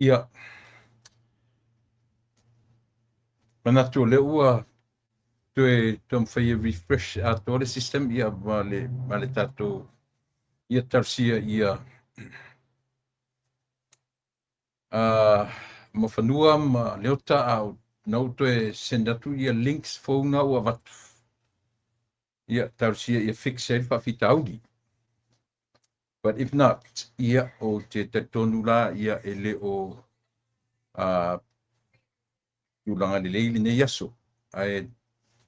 Ia. Manatu le ua toe tom fai refresh a tole system ia vale tato ia tarsia ia ma fanua ma leota au nau toe sendatu ia links fauna ua vatu ia tarsia ia fix el fa fitaudi. But if not, ia o te tonu la ia ele o ulanga leili ne yaso. Ai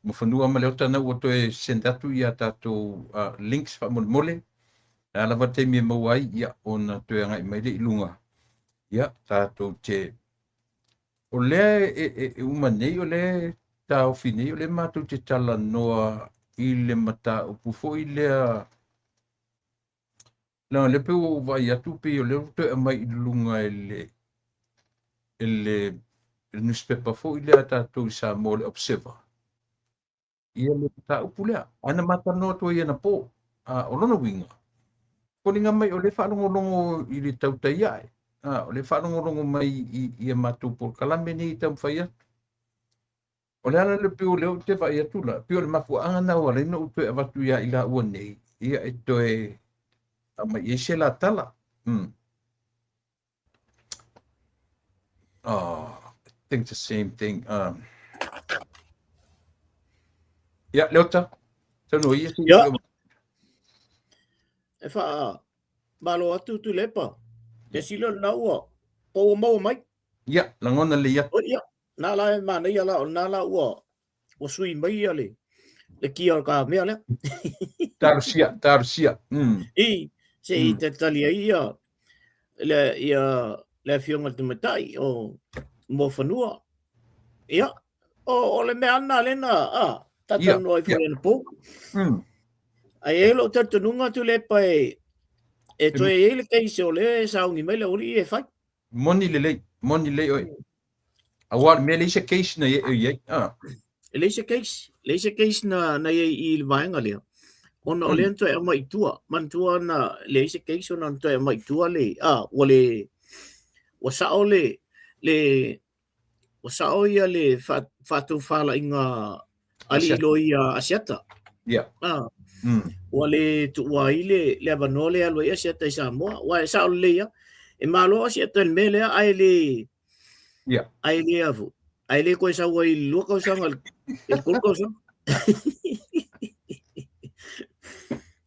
mo fanua ma leota na ua toe sendatu ia tato links fa mole. Na lava te me mawai ia ona toe ngai mai le ilunga. Ia tato te o le umanei o le tau finei o le matu te tala noa i le mata o pufo i lea na le pe o vai atu pe o le te mai ilunga ele newspaper fo i lea tato i sa mo le observer. Ia le ta upulea ana mata no to ia na po o lona winga. Ko ninga mai o le whanongolongo i le tautai ai. O le whanongolongo mai i a matu por kalame ni i tam whai atu. O le ana le pio leo te whai atu la. Pio le mafu angana o le no upe avatu ia i la ua nei. Ia e toe ama i se la tala. I think the same thing. Ia, leota. Tano ia. Ia. E wha malo atu tu lepa. Te silo na ua. O mau mai. Ia, langona le ia. O ia. Nā la e mana ia la o nā la ua. O sui mai ia le. Le kia o ka mea lea. Tarsia. I, se i te talia ia. Le fionga te matai o mo whanua. Ia. O le mea ana lena. Tatano ai whare po. Ai elo tatanunga tu lepa e toi e le keise o le saungi mai le ori e whai. Moni le oi. Awar me le se case na ye. Le se case na ye i le vaenga lea. Ona o le anto e mai tua. Mantua na le se case ona anto e mai tua le. Wale wasao wasao ia le fatu fala inga ali lo ia asiata. Yeah. Wale tu waile le abanole alo ia siata isa mo wa sa le ia e malo siata le mele ai le yeah ai le avu ai le ko sa wai lo ko sa ngal e ko sa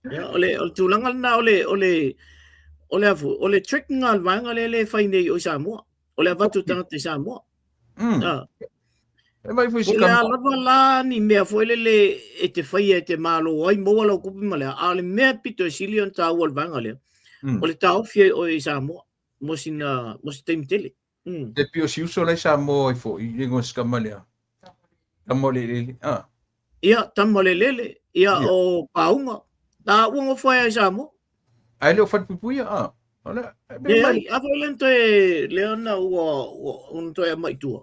ya ole tu langal na ole avu ole trick ngal vanga le fai nei o sa mo ole vatu tanga te sa mo e mai foi se kam la ni me foi le e te fai e te malo ai mo wala ku male ale me pito silion ta wal vanga le ole ta ofie o sa mo mosina tele te pio si uso le sa mo fo i ngo skamale tamole ia tamole lele ia o paunga ta ungo foi sa mo ai le fat pupuia ole ai avolento e leona o un to e mai tu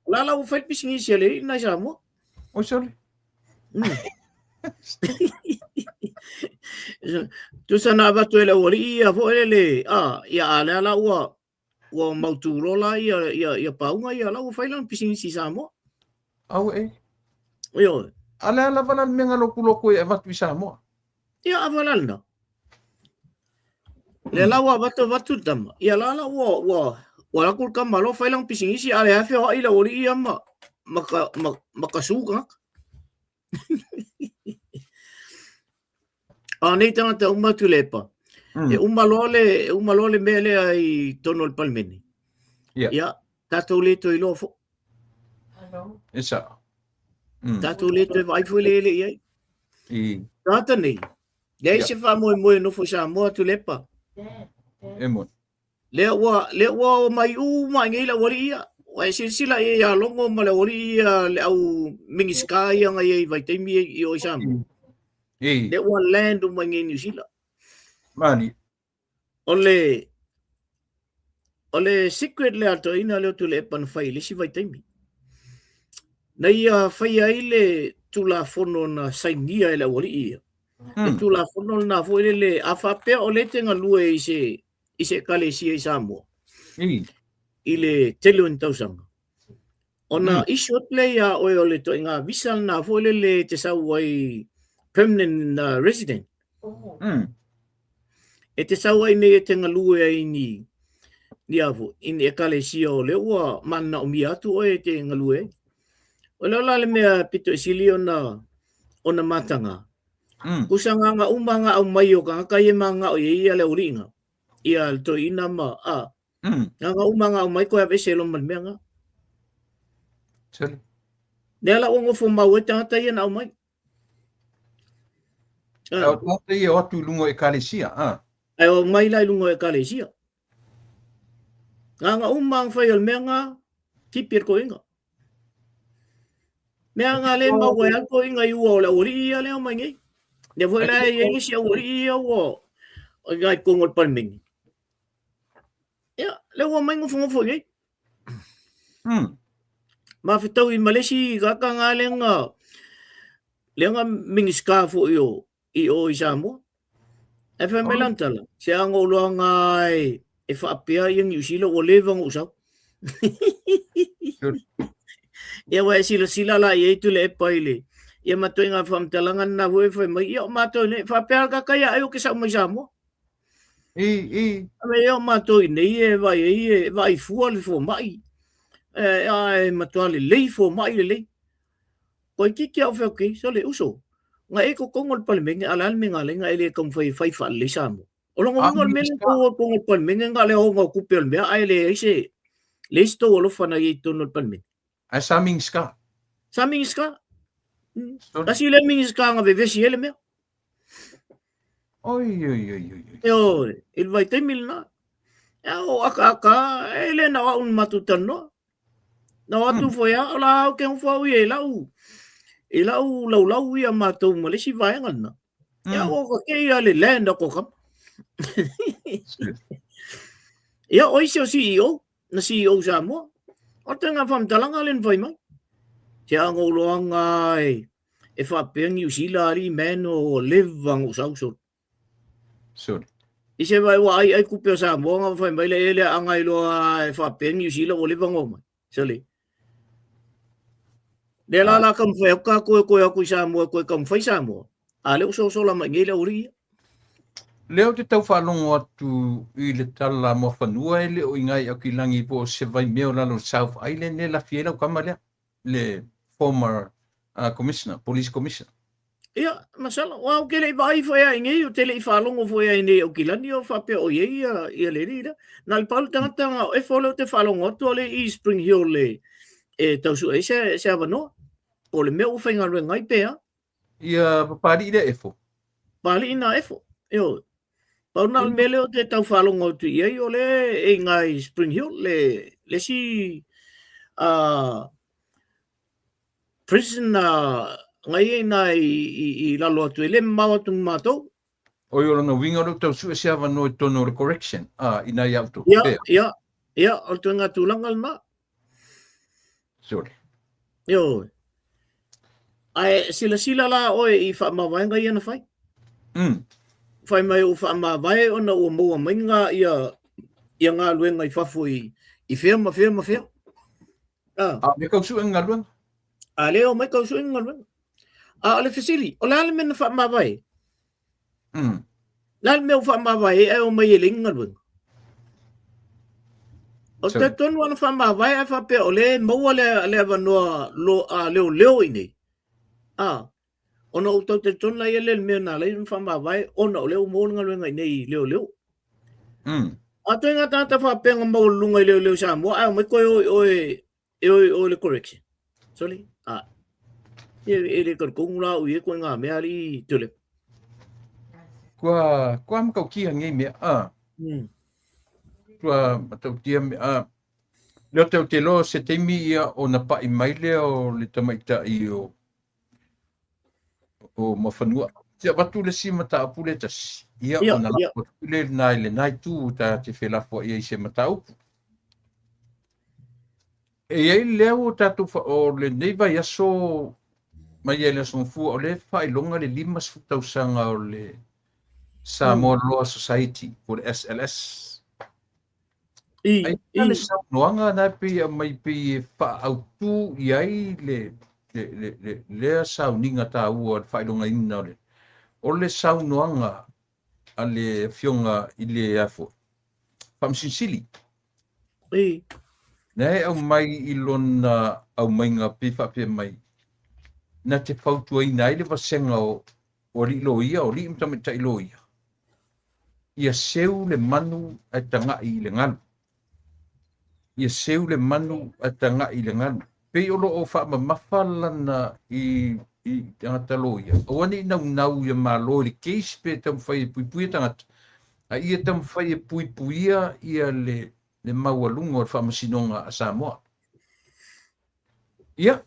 la o fai pisingi se le na sa mo o sole tu sana va tu le ori ia vo le ia ala la o mauturo la ia paunga ia la o fai lan pisingi si sa mo au yo ala la vala menga loko e va tu sa mo ia avalal na le la wa vatu tam ia la wala kul kam malo fai lang pisingi si ale afi ho ila ori ia makasuka nei tanga te umatu lepa e umalole mele ai tono el palmeni ia tato leto i lofo esa tato leto e vai foi lele ia tata nei le se fa mo no fo sa mo tu lepa emo le wa mai ngai la wori ia wa sila ia longo ma le wori ia le au mingiska ia ngai vai te mi i o sa mo le wa land mai ngai New Zealand mani ole secret le ato ina le tu le pan fai le si vai te mi na ia fai ai le tu la fono na sainia ele wori ia tu la fono na foi le afa pe o le tenga lue i se kale si e samo I le telu in tausanga. Ona isot le ia oe o le to inga visa na fo le te sau ai permanent resident. E te sau ai nei e te ngalue ai ni afu in ekalesia o le ua mana o mi atu o e te ngalue. O le ola le mea pito isili ona matanga. Kusanga nga umanga au mai o ka kai manga o ia le uringa. Ia to ina ma nga umanga au mai ko ave selo man menga. Sure. Nela o ngofo mau e tata ia au mai. O tata ia atu lungo e kalesia. Ai o mai lai lungo e kalesia. Nga umang fai o menga tipir ko inga. Menga le mau ko inga i o le ori ia le mai ngai. Ne foi la e si ori ia o ngai kongol palming. Ya, le o mai ngofo ngai. Ma fitau i Malesi ka nga lenga mingiska fo i Samoa. E fa melantala. Se anga ulo ngai e fa apia yung usilo o levang usau. Ya wa sila la ye tu le paile. Ya matoi nga fam talangan na we fa mai yo matoi ne fa apia ka kaya ayo ke sa mo Samoa. Ame yo matoi ne e vai fual fo mai. Ai matuale lei fo mai le. Ko ki au fe ki so le uso. Nga e ko kongol palmeng alal me ngale nga ele kom fai fa le Samoa. Olong ngol mel ko kongol palmeng nga le ho nga kupel me ai le ise. Le sto lo fa na ito no palmeng. Ai samingska. Kasi le mingska nga vevesi ele me. Oi. Yo, il vai temil na. O aka ele na un matutan no. Na watu foi la ke un foi e lau ia matou Malesi vai ngana. Ya o ke ia le land ko kam. Ya o isi o CEO na CEO Samoa. O tenga fam talanga len vai mai. Te anga uloanga e fa pengi usilari men o levang usauso. Sure. Ise vai wa ai kupe Samoa nga vai mai le ele anga ilo e fa pengi usila o levang o mai. Sali. Le la kam fai ka ko Samoa ko kam fai Samoa. Ale uso la mai ngele uri. Leo te tau whanongo atu i le tala mo whanua e le o ingai au ki langi po se vai meo lalo South Island ne la fiera o kamalea le former commissioner, police commissioner. Ia, masala. Wau ke le vai foi ai ngai o tele i whalongo foi ai nei o ki lani o whape o ia le rira. Na le palu tangata e wholo te whalongo atu le i Spring Hill le e tausu e se avanoa. O le meo whainga rue ngai pea. Ia papari i le efo. Pali ina efo. Eo. Pau na mele o te tau whalongo tu iei o le e ngai Spring Hill le si prison ngai e nai i lalo atu e le mawa tu mātou. O i orana winga ro tau su e se avano e tono re correction. Ina i auto. Ia, o tu ngā tūlangal ma. Sorry. Eo. Ai sila la oe i whaamawaenga i ana whai. Whai mai o whaamawae o na o mua mainga ia ngā luenga i whafu i whea ma whea. Me kausu e ngā luenga? Leo mai kausu e ngā luenga. Ale whisiri, o lale mena whaamawae. Lale mea o whaamawae e o mai e linga luenga. O te tonu ana whaamawae e whape o le maua le avanoa leo i nei. Ona o tau te tona ia le mea nā lein whamawai, ona o leo mōlunga luenga i nei leo. A toi ngā tāta whapenga maulunga i leo Samoa, ai o mai koe o le correction. Sorry? E le karkongula o i e koe ngā mea li tule. Kua makau kia ngai mea, Kua matau kia mea, leo tau te lo se teimi ia o na pa i mai leo le tamaita i o mawhanua. Tia watu le si mata apule tas. Ia o na lapo tule nai le nai tū ta te whelafo ia i se mata upu. E iei leo tatu o le neiva yaso mai e le sonfu o le whai longa le 5,000 o le Samoa Law Society o le SLS. Ai le saunoaga na pei mai pei fa'autū i ai le sauniga tāua le fa'ailogaina o le saunoaga a le fioga i le afo fa'amasilisili na au mai i lona aumaiga pei fa'apea mai na te fautuaina ai le vasenga o li'loia o li'i matamaita'iloia ia seu le manu ai taga'i i le galu ia seu le manu a taga'i le galu pei o lo'o fa'amamafa lana i tagata loia ua ni naunau ia malo i le keisi pe tamafai e puipuia tagata a ia tamafai e puipuia ia le maualuga o le fa'amasinoga a Samoa ia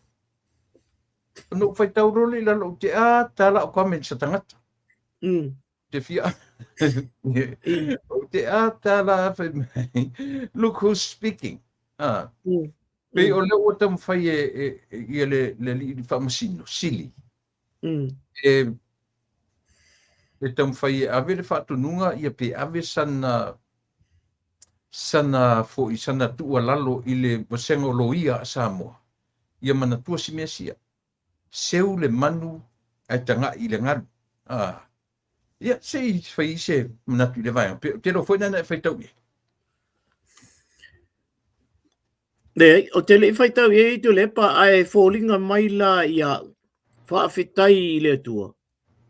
no faitau role la lo te tala o comment sa tagata te fia te tala look who's speaking pe o le o tam fai e le famasino sili e tam fai ave le fatununga ia pe ave sana fo i sana tua lalo i le vasengo loia Samoa ia manatua si mesia seu le manu ai tanga i le ngalu ia sei fai se manatu le vai te lo foi na fai tau o te le fai tau e tu le pa ai fallinga mai la ia fa fitai le tua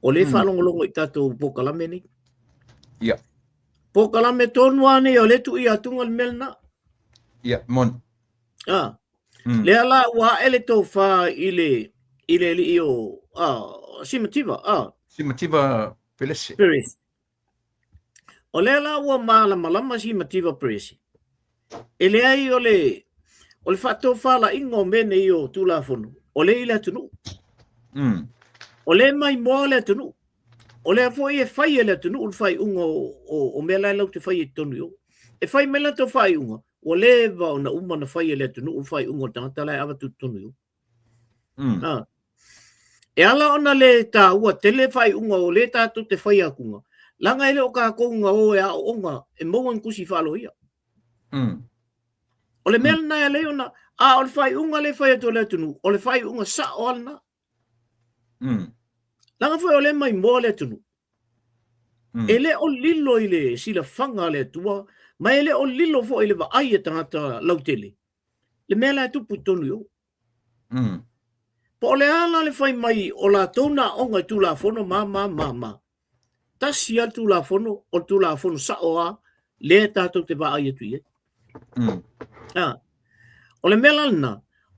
o le fa longo i tato pokalame ni ia pokalame tonu ane o le tu ia tunga melna ia mon le ala wa ele to fa ile li o Simativa Pelesi o le ala wa malama Simativa Pelesi ele ai o le fato fa la ingo mene io tu la fono o le ile tunu o le mai mo le tunu o le foi e fai le tunu o fai ungo o mela lau te fai tonu yo e fai mela to fai ungo o le va na uma na fai le tunu o fai ungo tanga la ava tu tonu yo e ala ona le ta ua tele fai unga o le ta tu te fai akunga langa ele o ka konga o e a onga e moan kusi falo ia o le mel na le ona o le fai unga le fai to le tunu o le fai unga sa ona langa foi o le mai mo le tunu ele o lilo ile sila fanga le tua ma ele o lilo fo ile va ai tangata lautele le mela tu putonu yo po le ala le fai mai o la tona onga tu la fono ma ta sia tu la fono o tu la fono sa oa le tato te va ai tu ye o le mela na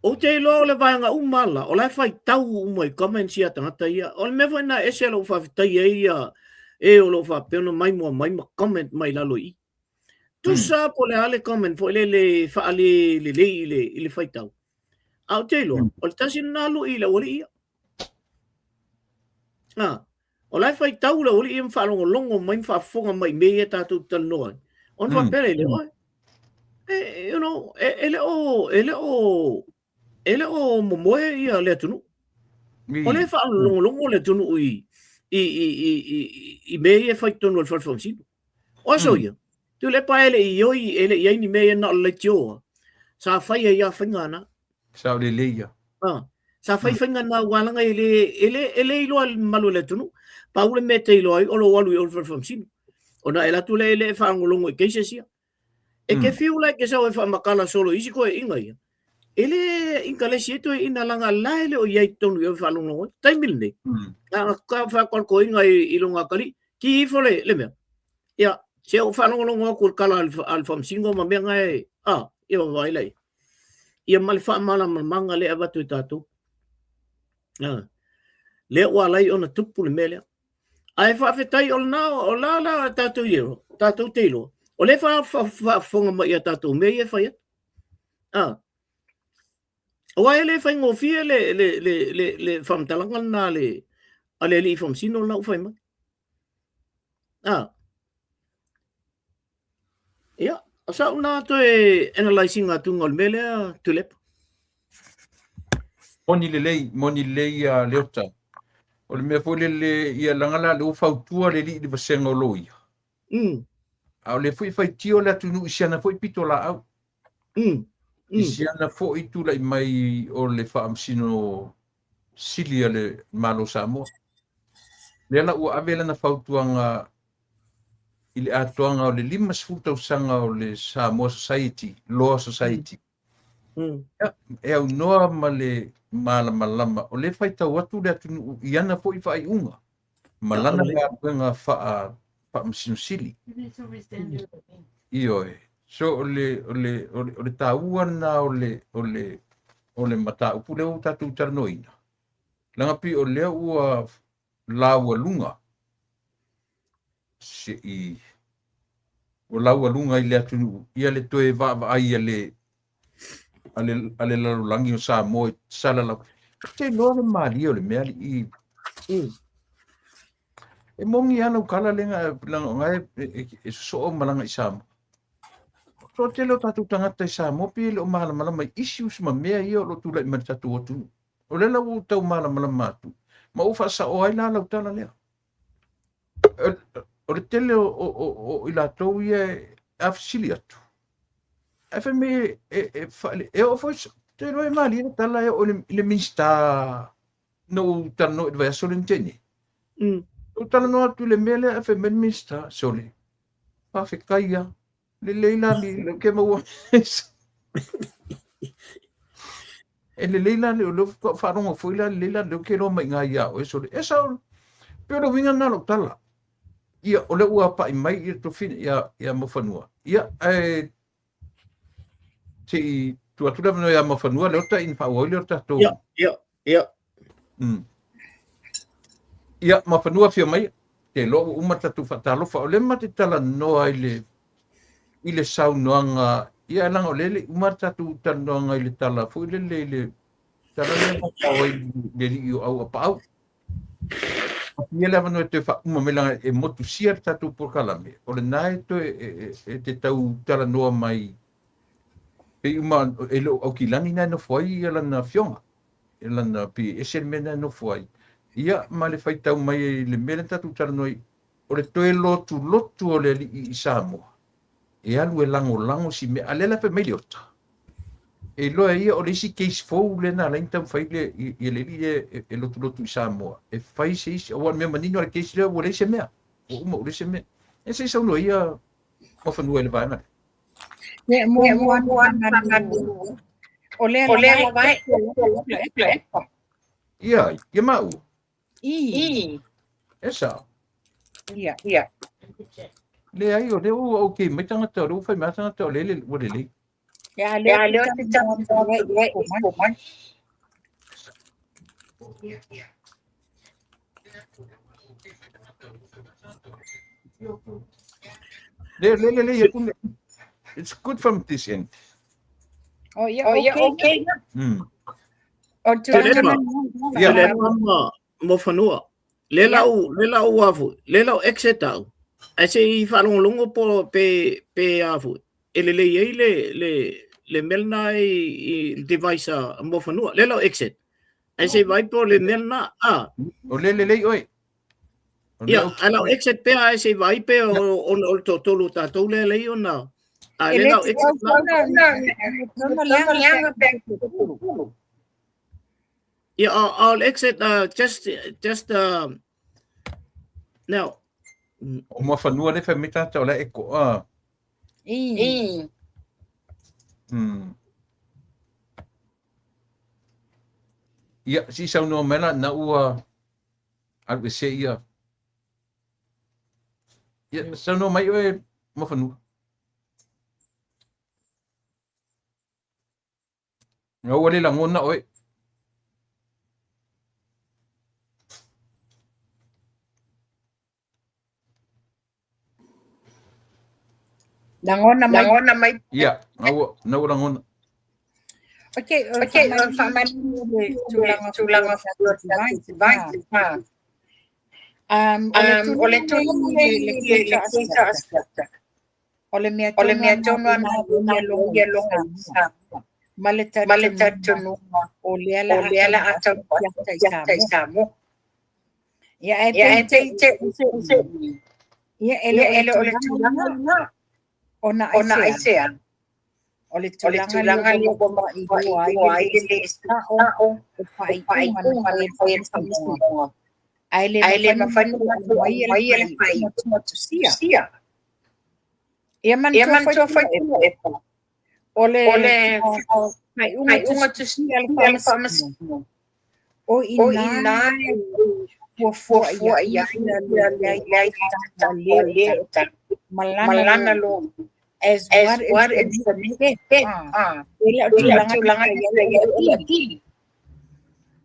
o te lo le vanga umala o le fai tau umoi comment sia tangata ia o le me foi na ese lo fa tai ia e o lo fa peno mai ma comment mai la loi tu sa po le ale comment fo le fa ale le fai tau au te lo o le tasi nalu i le ori ia o lai fai tau le ori ia mwha longo mai mwha fonga mai mea tātou tanoa on fa pere le oi you know ele o momoe ia le tunu o le wha longo le tunu i mea fai tonu al falfonsino o so ia tu le pa ele i ni mea na le tioa sa fai ia whingana sa le leia sa fai whingana walanga ele ilo al malu le tunu pa ule me te ilo ai o lo walu i ol falfonsino o na ela tu le ele whaangolongo i keise sia e ke fiu lai ke sa o makala solo isi koe inga ia ele inka le sieto ina langa laele o iai tonu i whalongo taimil ne ka whakal ko inga i longa kali ki ifole le mea ia se o whalongo ko kala al famsingo ma mea ngai ia vai lai ia mal fa mala manga le avatu tatu le walai ona tupu le mele ai fa fetai ol na o la tatu yero tatu telo o le fa fonga ma ia tatu me ia fa ia o ai le fa ngofie le fam talanga na le ale li fam sino na fa ma ia asa una to analyzing atu ngol mele tulep moni le leota o le mea foi le ia langala le ufautua le li vasenga loia Au le fui fai tio le tunu isiana foi pito la au. Isiana foi tu la mai o le whaamsino sili le malo Samoa. Le ala ua avela na fautuanga i le atoanga o le 5 o le Samoa Society, Law Society. E au noa ma le malama o le fai tau atu le atunu iana foi fai unga. Malana le atuanga whaamsino sili. Io so ole taua na ole mata upule o tatu tarnoina langa pi o le ua laua lunga se I o laua lunga I le atunu ia le toe va ai ale lalulangi o Samoa sala la te loa mali o le mea I e mongi ana ukala lenga ngai e so malanga I Samoa. So te leo tatu tangata I Samoa pi le o malama issues ma mea ia o lo tula I mani tatu otu. O le lau tau malama atu. Ma ufa sa o ai la lau tala lea. O le tele o I la tau ia afsili atu. Efe me e o foi te roi mali e tala o le minsta no tano e vai solentene. O tala no atu le mele efe men minsta sole. Pa fe kaia. Le leila ni ke mo e le leila le lo fa rongo foi la leila le ke ro mai nga ia o so e so pero vinga na lo tala ia o le ua pa mai I to fin ia mo fanua ia ti tu atu no ia mo fanua le ta in pa o le ta to ia mo fanua fi mai ke lo uma tatu fatalo fa o le mate tala no ai le sau noanga ia lang o lele umarta tu tanonga I le tala fu le tala le pawai le io au pau ia le vano te fa uma melanga e motu sia tatu por kalame o le nai to e te tau tala noa mai pe uma e lo au kilani na no foi ela na fionga ela na pi ese mena no foi ia ma le fai tau mai le mele tatu tala noi o le toe lotu o le I Samoa e alu e lango si me alela pe meliota e loa ia o le isi case fou le na lain tam fai le I le e lotu I Samoa e fai se isi o me manino le case le o le se mea o uma o le se mea e se sa no ia mo fanua le vai na mo o le vai ia mau esa ia le ai o le o ke mai tanga te o fai mai tanga te o le o le ya le te tama ko man le it's good from this end okay o tu le mo fanua le lau afu le lau exetau ai se I whalongolongo po pe afu ele le melna I device mo fanua le lau exit ai se vai po le melna o le oi ia ala exit pe ai se vai pe o to tolu ta to le ona le lau exit ia I'll exit just now o mo fanua le famita to la eko ia si sa no mena na ua al se ia sa no mai mo fanua no wale la ngona oi Langona mai. Iya, ngau langona. Okay, faman tulang ole tu ole mia tono na long maleta tunu ole ala ata ya samu ya Ia ele o le tulanga ona aisea. O le tulanga le o ma I ai le o pai unga na pai e Aile mafani mai ele pai tusia. Ia man tua fai epa. Ole pai unga tusia ele famas. O ina fua ia malana lo as what is the name ele tulanga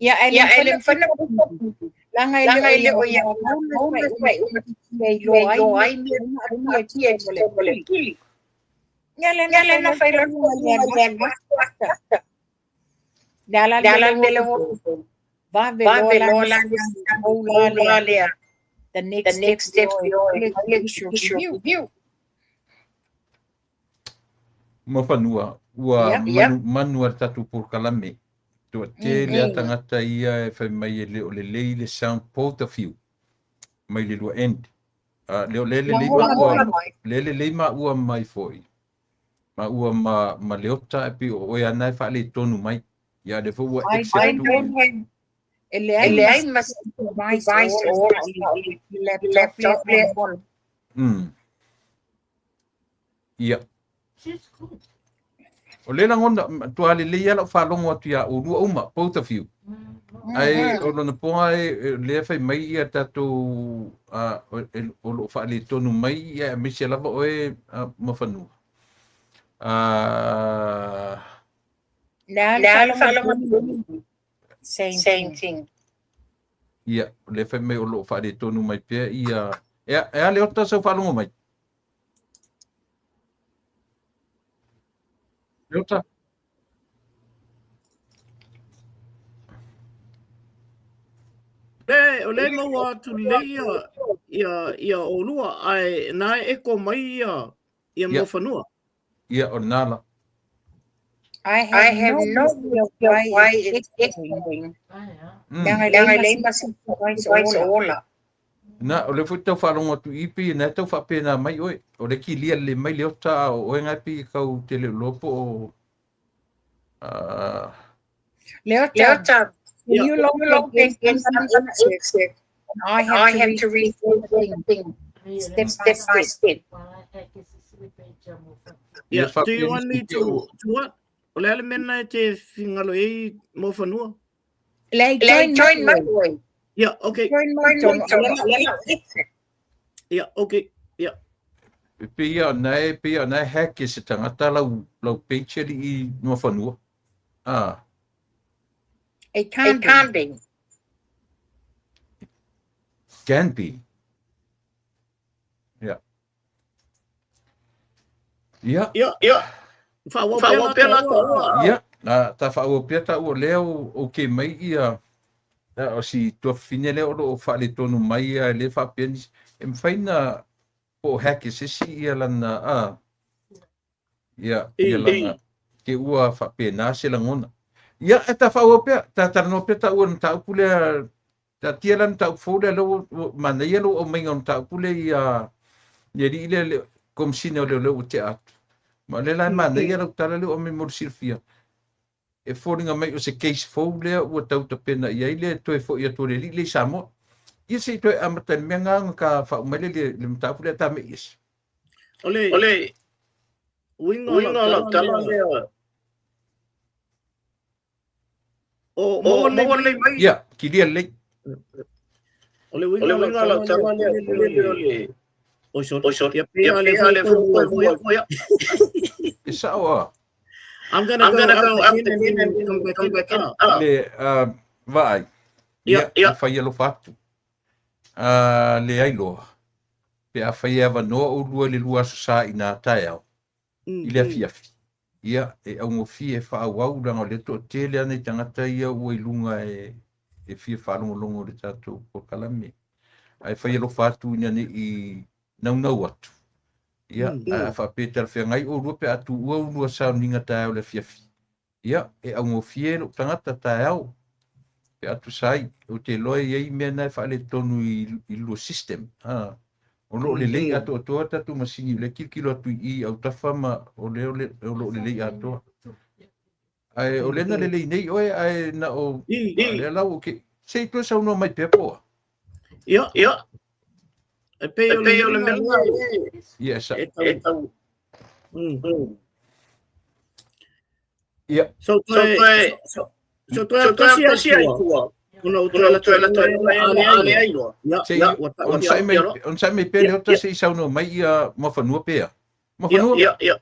ia ele fana langa ile o ia mai lo ai mi aqui é kili ngale na fai lo dala va velola the next step you Mafanua ua manua tatu por kalame. Tua te lea tangata ia e whai mai e leo le sound point of view. Mai le lua end. Leo le ma ua mai foi. Ma ua ma leota e pi o e anai wha le tonu mai. Ia le fua except tu. Ele ai mas device laptop le Ia. O le langona tua le ia la whalongo atu ia o lua uma, both of you. Ai o lona ponga e le whai mai ia tatu o lo whaale tonu mai ia misia lava o e mawhanua. Le whalongo same thing. Ia, le whai mai o lo whaale tonu mai pia ia e le ota sa whalongo mai. Leota. O le maua atu leia ia o lua ai nai eko mai ia mo whanua. Ia o nala. I have no idea why it's echoing. Nanga le masi ola. Na o le fu tau whalongo atu ipi na tau whapena mai oe. O le ki lia le mai leota o e ngapi kau te le lopo o Leota, you log in I have to read everything step by step. Yeah, do you want me to what? O le ale mena te whingalo e mo whanua? Join my way. Yeah, okay. Join my Yeah, okay. Yeah. Pia nei heke se tangata lau peicheri I no whanua. It can't be. Can be. Yeah. Whaua pela toa. Yeah. Ta whaua pia ta ua leo o ke mai ia. O si tua fine leo o whaale tonu mai ia le whapianis. E mwhaina o heke se si ia lana ia lana ke ua whapena se langona. Ia e ta whaua pia. Ta tarano pia ta ua ta upule ta tia lan ta upule leo mana ia lo o maingon ta upule ia ri ile komsine o leo te atu. Ma le lai mana ia lo tala leo o me morsirfia. E fōringa mai o se case fōu lea ua tauta pena ia ile toe fō ia tōre li samo. Ia se toe amata mea nganga ka whaumele le mtapule ta me is. Ole, winga la tala lea. O le mai. Ia, ki lia lei. Ole winga la tala lea. Oisho, ia pia le fōu. E sawa. I'm gonna go up again and come back in. Le, vai. Ia, whai alo whatu. Le ailo. Pe a whai awa noa o lua le lua sa I nā tae au. I lea fiafi. Ia, e au ngofi e whaau au ranga le to tele ane tangata ia ua I lunga e fia whalongolongo le tātou po kalame. Ai whai alo whatu ina ne I naunau atu. Ia, a whapeta whea ngai o rua pe atu ua ulua sao ninga tae au le fiafi. Ia, e au ngofi e tangata tae au. Pe atu sai, o te loe iei mea nai whaale tonu I lua system. O lo le lei ato ato tatu masingi le kilo atu I au tafama o lo le lei ato. Ai o le na le lei nei oe ai na o le lau ke sei tu sa no mai pepo. Ia. E pe o le mea. Yes. Ia. So kasi ai tua. Una utrela ale ai loa. Ia. On sai me pele o ta sei sa no mai ia mafanua pea. Mafanua. Ia.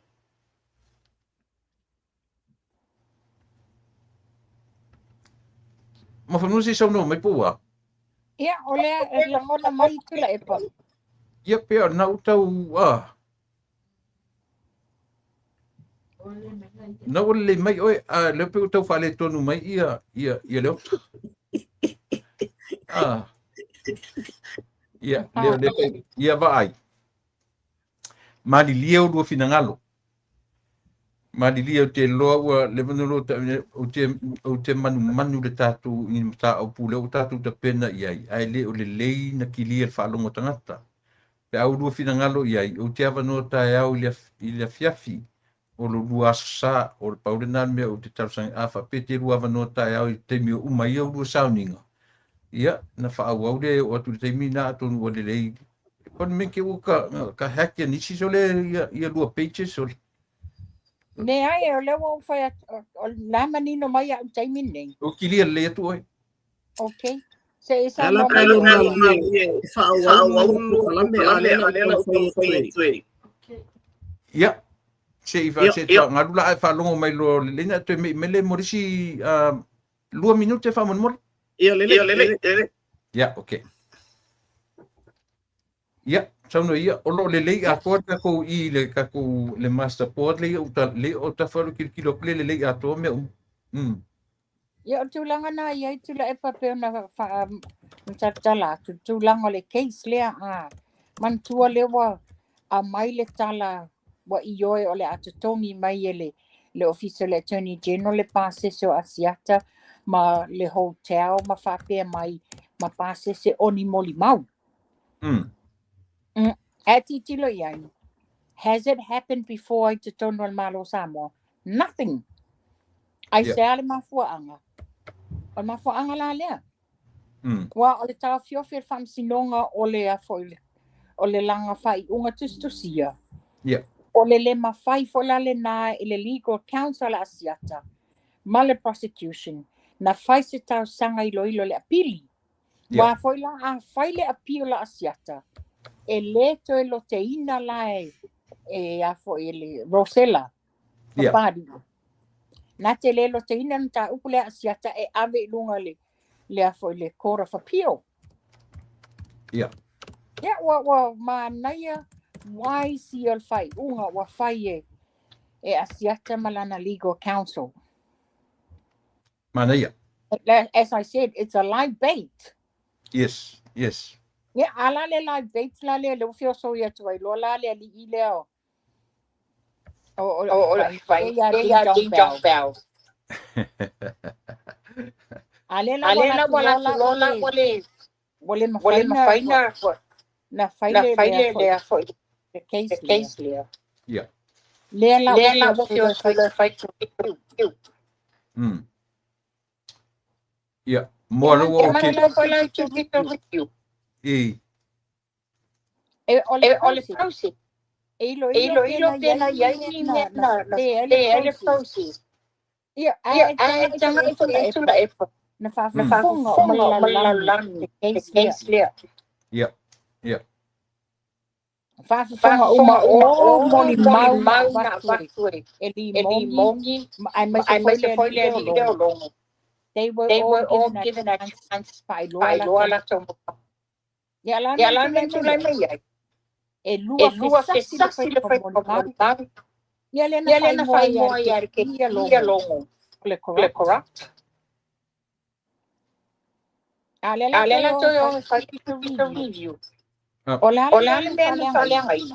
Mafanua sei sa no mai pua. Ia, ole e langona mai tula e pa. Ia pea na utau na ole mai oi le pe utau fa le tonu mai ia leo. Ia vai. Mali lieu do finangalo. Mali lieu te loa le vanolo o te manu le tatu I mta o pule o tatu te pena iai. Ai le o le lei na kilia fa longo tangata. Pe au do finangalo iai o te avano tai au ile fiafi. O lo lua sa o le paurena me o te tausang afa pe te lua avano tai au te mi umai o lua sauninga. Ia, na whaau le o atu te mina atonu o le lei. Kon me ke o ka hackia nisi so le ia lua pages o. Ne ai o le o fai o la manino mai au tai mineng. O kilia le atu oi. Okay. Se isa Ala pelo mai Ia. Se ifa se ta ngadula ai fa longo mai lo le na te me le morisi 2 minute fa mon mor. Ia lele. Ya, okay. Ya, sono ia o lo le lei a porta ko I le ka ko le master port le o ta faru kilo le a to me. Ia tulanga na ia tula e pape na fa tala tulanga le case le a man tua le wa a mai le tala wa ioe o le atotongi mai le official attorney general le pase so asiata ma le hotel ma fape mai ma pase se oni moli mau. Ati tilo iai. Has it happened before to tono al malo Samoa? Nothing. Ai se ale mafuanga. O mafuanga la lea. Wa o le tau fiofir fam sinonga o le a foile. O le langa fai unga tustusia. Yeah. O le mawhai fo la le nā I le legal counsel asiata. Ma le prosecution. Na fai se tau sanga ilo le apili. Wa foi la a fai le apio la asiata. E le to e lo te ina la e a foi le Rosella. Papadi. Na te le lo te ina ta upule asiata e ave lunga le a foi le Court of Appeal. Yeah. Yeah, wa ma naia why si al fai unga wa fai e asiata malana legal counsel. Manaya. As I said, it's a live bait. Yes. Yeah, ala le live bait la le fio so ya tu lo la le li ile o fai ya ding dong bell. Ale la wala wale mafaina na faile le foi the case le. Yeah. Le la wo fio so le fai tu. Yeah. More okay. Ole pausi. Ilo pena ya ni na ele pausi. Ia tanga itu na fa la case le. Yeah. Fa uma o moni mau na vaturi. Eli mongi ai mai se foi le longo. They were all given a chance by Lola Tombo. Ya la mentu la mai. E lua que sasi le foi por Ya le na fai mo ia que ia longo. Le corrupt. Ale la to yo fai to review. Ola le fale ai.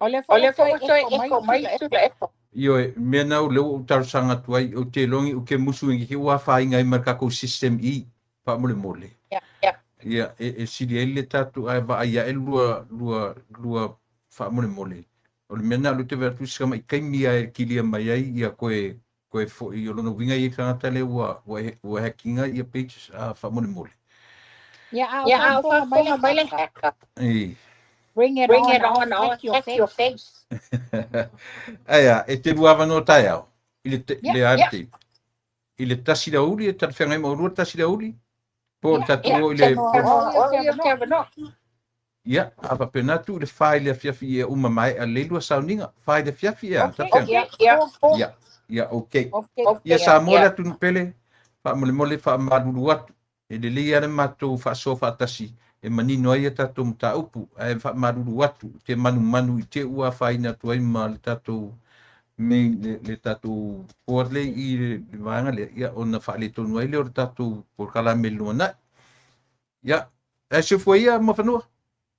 Ole foi e mai tu le Io me na le tar sanga tuai o te longi o ke musu ngi ki wa fa inga I marka ko system I pa mole. Yeah. ia sili ele tatu ai ba ia lua fa mole o le mena lu te vertu skama kai mia e kilia mai ai ia koe fo i lo no vinga i ka tale wa hackinga ia pages fa mole Yeah, I'll find for baile. Bring it on, I'll hack your face. Aia, e te buava no tai au. Le arte. Ile tasi da uli, e tata whengai maurua tasi da uli. Po tatu o ile... Ia, apa pena tu le whai le fiafi e uma mai a leilua sauninga. Whai le fiafi e a, tata whengai. Ia, okay. Ia sa mola tu pele, wha mole wha maruru atu. E le lea ne matou wha sofa tasi. E manino ai e tatou mta upu, e wha maruru atu, te manu i te ua whaina tu ai ma le tatou me le tatou porle i le vanga le ia ona wha le tonu ai le o le tatou por kala me luana. Ia, e se fua ia ma whanua?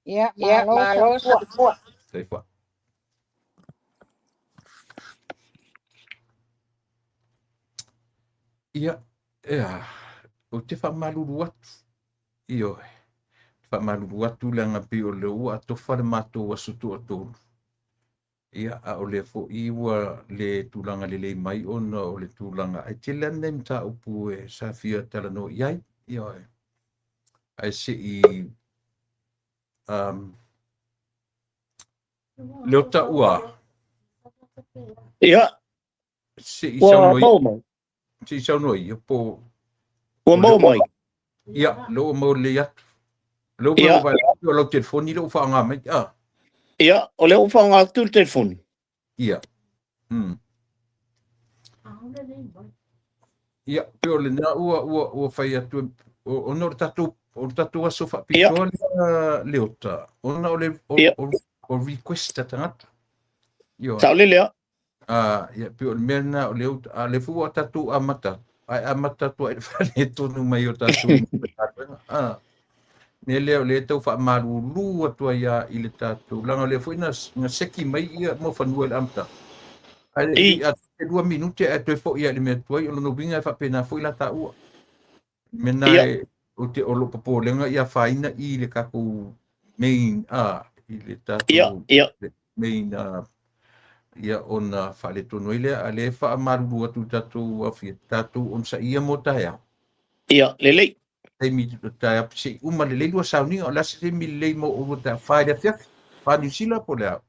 Ia, malo sa fua. Sei fua. Ia, o te wha maruru atu, i oi. Fa maluru atu le ngapi o le ua tofa le matou asutu o tolu. Ia a o le fo iwa le tulanga le mai ona o le tulanga. Ai te lene mta upu e sa fia talano iai. Ia e. Ai se i leo ta ua. Ia. Se i saunoi. Se i saunoi. Po. Ua maumai. Ia, leo mau le atu. Leo mau vai o lau telefoni leo whaanga mai. Ia, o leo whaanga atu le telefoni. Ia. Ia, peo le na ua whai atu. Ona o tatu aso whapitoa leota. Ona o requesta tangata. Tau le lea. Ia, peo le mena o leota. A le fua tatu amata. Ai amata tu ai whane tonu mai o tatu. Me leo le tau wha maruru atua ia i le tātou. Langa le fwoi nga seki mai ia mo whanua le amta. Ai a te 2 minute e toi fo ia le mea tuai, o lono winga e whapena fwoi la ta ua. Mena e o te olo papolenga ia whaina i le kako main i le tātou main ia ona whale tono i le a le wha maruru atu tātou awhia. Tātou on sa ia mo taia. Ia, lelei. Te mi ta se uma le lua sauni o la se mi le mo o ta fai da fia fa New Zealand po le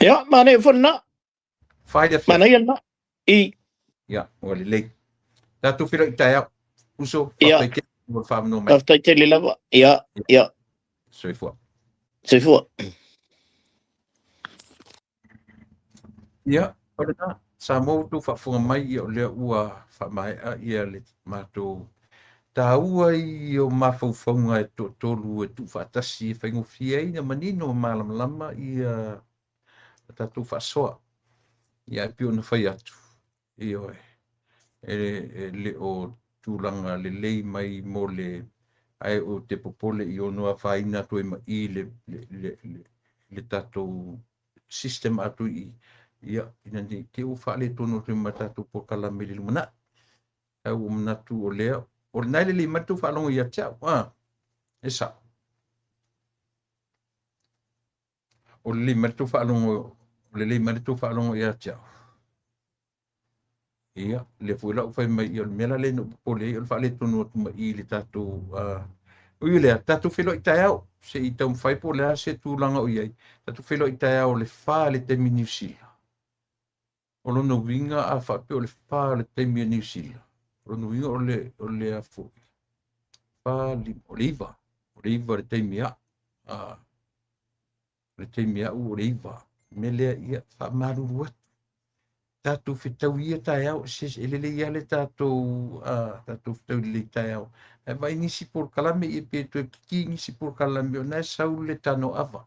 ya mane fona fai da mana yana i ya o le ta tu filo ta ya uso fa te mo fa no mai fa te le lava ya so fo ya ora sa mo tu fa fo mai o le ua fa mai a ia le mato taua i o mawhauwhaunga e tolu e tu whatasi e whaingofia i na manino malam i tatu whasoa. I a pio na whai atu. I oe. E le o tūlanga le lei mai mo le ai o te popole i o noa whaina toi ma i le tatu system atu i. Ia, ina ni te o whale tono toi ma tatu po kalamele lumana. Au o manatu o lea. O nai le matu whalongo ia tau. Esa. O le matu whalongo, le matu whalongo ia tau. Ia, le fuila ufai mai i o mela le no po le o whale tonu atu mai i le tatu. Ui lea, tatu whilo i tai au. Se i tau mwhai po lea se tūlanga o iai. Tatu whilo i tai au le wha le temi New Zealand. O lono winga a whape o le wha le temi New Zealand. O lono winga o le a fo. Oliva le taimia Oliva mele ia fa maruru tatu fitau ia taiau se elele ia le tatu fitau le taiau e vai nisi por kalame e pe to ki nisi por kalame na sau le tano ava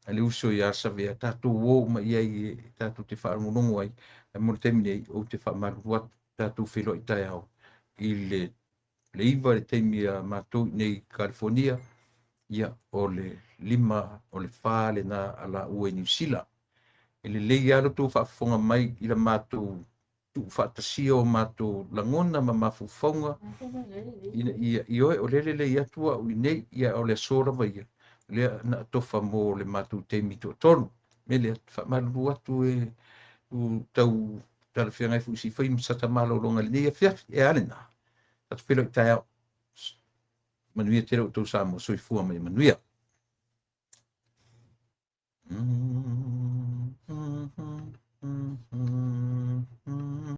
ale uso ia sa vea tatu wo ma ia i tatu te fa monongo ai e mo temine o te fa maruru tatu filo i taiau i le Leiva le teimia mātou nei California, ia o le 5 o le whāle na ala ue New Zealand. E le lei alo tō whaafonga mai i la mātou tu whaatasio o mātou langona ma mafufonga i oe o lele le iatua o nei ia o le sora vai le na tofa mo le mātou te mito tonu me le whaamalu atu e u tau tarawhiangai fusi whai msata malo ronga le nei a whiafi e alena atu whilo i tai au manuia te rau tau sa mo soifua mai manuia